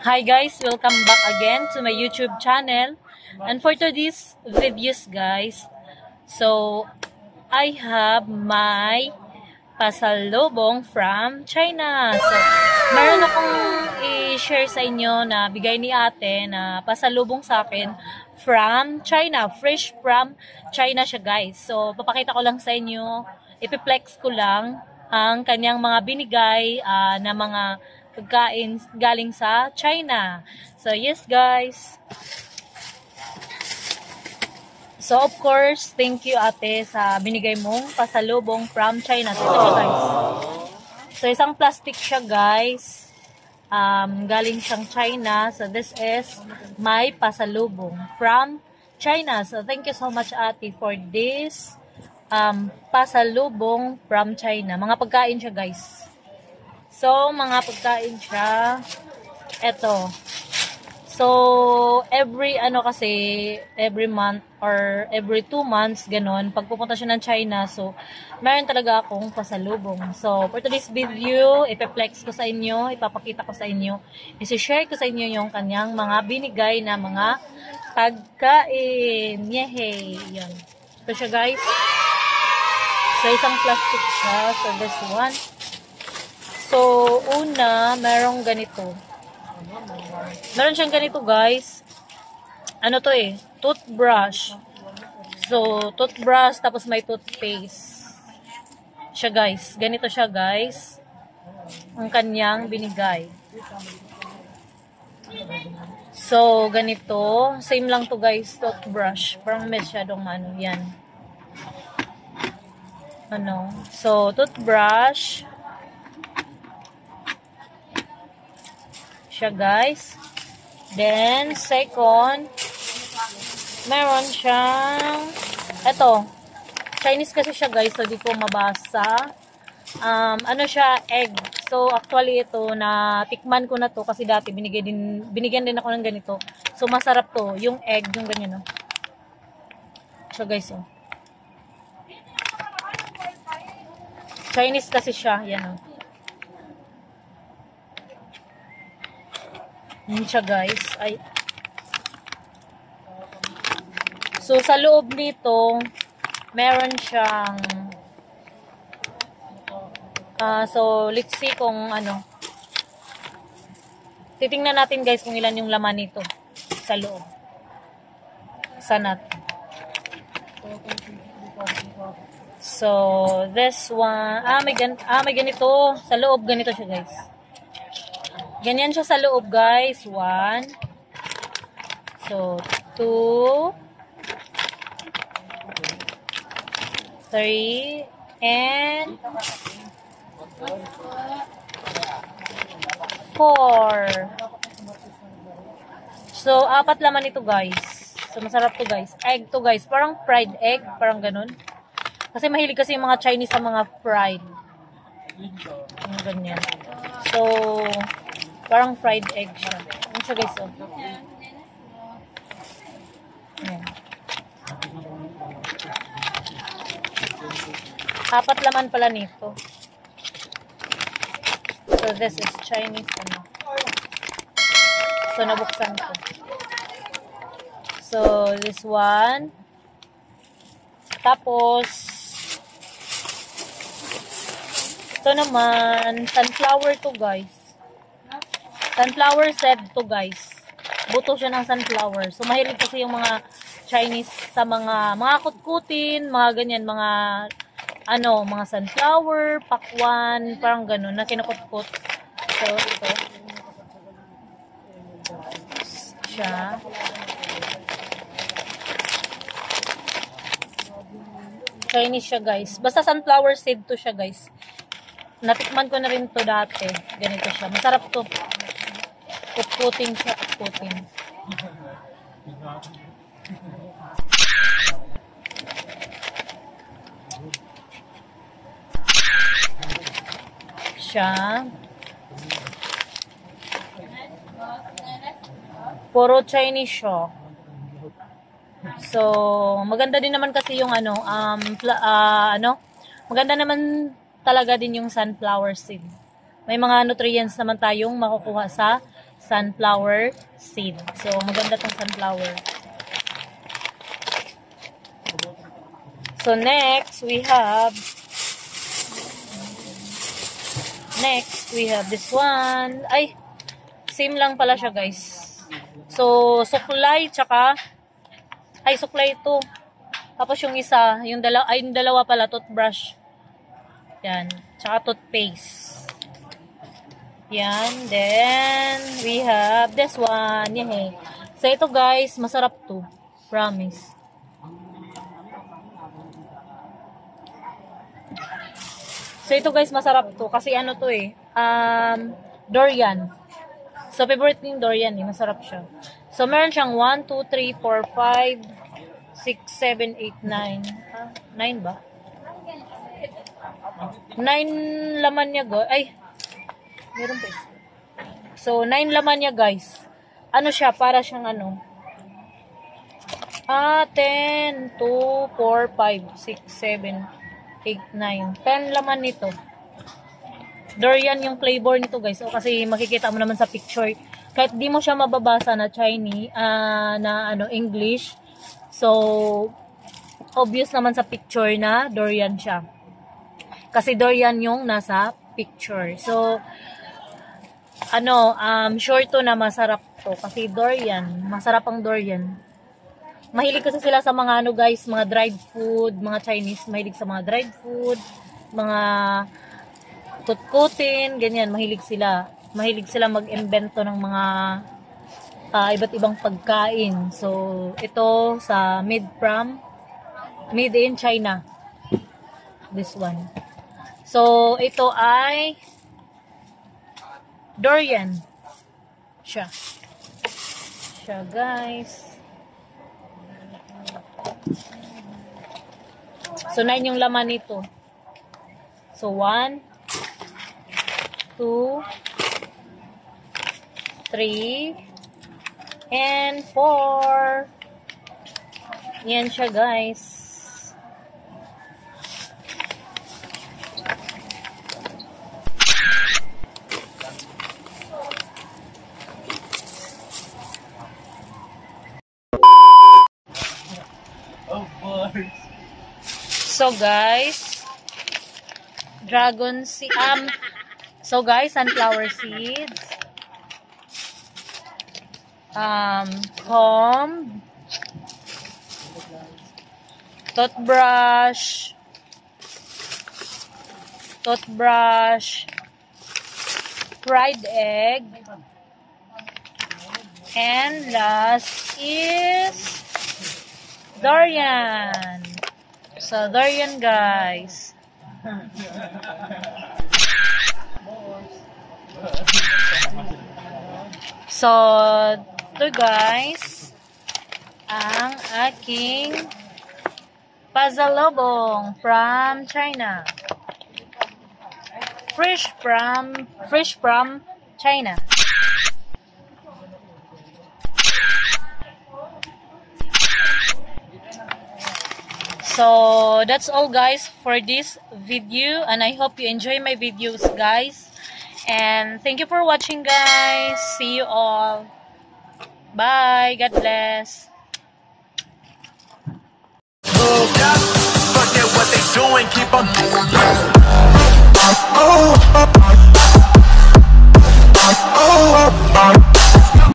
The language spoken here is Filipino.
Hi guys, welcome back again to my YouTube channel. And for today's videos guys, so I have my pasalubong from China. So meron akong i-share sa inyo na bigay ni ate na pasalubong sa akin from China. Fresh from China siya guys. So papakita ko lang sa inyo, ipiplex ko lang ang kanyang mga binigay na mga pagkain galing sa China. So, yes guys. So, of course, thank you ate sa binigay mong pasalubong from China. So, ito siya guys. So, isang plastic siya guys. Galing siyang China. So, this is my pasalubong from China. So, thank you so much ate for this pasalubong from China. Mga pagkain siya guys. So, mga pagkain siya. Eto. So, every month or every 2 months, ganon, pag pupunta siya ng China, so, meron talaga akong pasalubong. So, for today's video, ipeplex ko sa inyo, ipapakita ko sa inyo, isi-share ko sa inyo yung kanyang mga binigay na mga pagkain. Yehey! Yan. Ito siya, guys. So, isang plastic siya. So, this one. So, una, merong ganito. Meron siyang ganito, guys. Ano to eh? Toothbrush. So, toothbrush, tapos may toothpaste. Siya, guys. Ganito siya, guys. Ang kanyang binigay. So, ganito. Same lang to, guys. Toothbrush. Parang masyadong yan. So, toothbrush. Siya guys. Then second, meron siyang eto, Chinese kasi siya guys, so di ko mabasa. Ano siya, egg. So actually ito na tikman ko na to kasi dati binigyan din ako ng ganito. So masarap to, yung egg, yung ganyan no. Siya guys oh. Chinese kasi siya, yan oh. Yun siya guys. Ay. So sa loob nito, meron siyang so let's see kung ano. Titingnan natin guys kung ilan yung laman nito sa loob. Sanat. So this one, may ganito sa loob, ganito siya guys. Ganyan siya sa loob, guys. 1. So, 2. 3. And 4. So, 4 laman ito, guys. So, masarap to, guys. Egg to, guys. Parang fried egg. Parang ganun. Kasi mahilig kasi yung mga Chinese sa mga fried. Yung ganyan. So, parang fried egg siya. Ano siya guys oh. Ayan. 4 laman pala nito. So this is Chinese ano. So nabuksan ko. So this one. Tapos ito naman sunflower to guys. Sunflower seed to guys. Buto siya ng sunflower. So mahilig kasi yung mga Chinese sa mga kutkutin, mga ganyan, mga mga sunflower, pakwan, parang ganun na kinukutkut. So ito. Siya. Chinese siya guys. Basta sunflower seed to siya guys. Natikman ko na rin to dati. Ganito siya. Masarap to. Kutkutin siya, kutkutin. Siya. Puro Chinese siya. So, maganda din naman kasi yung maganda naman talaga din yung sunflower seed. May mga nutrients naman tayong makukuha sa sunflower seed. So, maganda tong sunflower. So, next, we have this one. Ay, same lang pala siya, guys. So, suklay, tsaka, suklay ito. Tapos yung isa, yung dalawa pala, toothbrush. Yan. Tsaka toothpaste. Yan. Then, we have this one. Yan. So, ito guys, masarap to. Promise. So, ito guys, masarap to. Kasi ano to durian. So, favorite ko yung durian Masarap siya. So, meron siyang 1, 2, 3, 4, 5, 6, 7, 8, 9. 9 ba? 9 laman niya, guys. Meron pa. So, 9 laman niya, guys. Ano siya? Para siyang 10, 2, 4, 5, 6, 7, 8, 9. 10 laman nito. Durian yung flavor nito, guys. So, kasi makikita mo naman sa picture. Kahit di mo siya mababasa na Chinese, English. So, obvious naman sa picture na durian siya. Kasi durian yung nasa picture. So, sure to na masarap to. Kasi durian, masarap ang durian. Mahilig kasi sila sa mga guys, mga dried food, mga Chinese, mahilig sa mga dried food, mga tutkutin, ganyan, mahilig sila. Mahilig sila mag-invento ng mga iba't ibang pagkain. So, ito sa made in China. This one. So, ito ay durian. Siya, guys. So, 9 yung laman nito. So, 1, 2, 3, and 4. Yan siya, guys. So guys, sunflower seeds, comb, toothbrush, fried egg, and last is durian. So, durian, guys. So, ito guys, ang aking pasalubong from China. Fresh from China. So, that's all guys for this video, and I hope you enjoy my videos, guys. And thank you for watching, guys. See you all. Bye. God bless.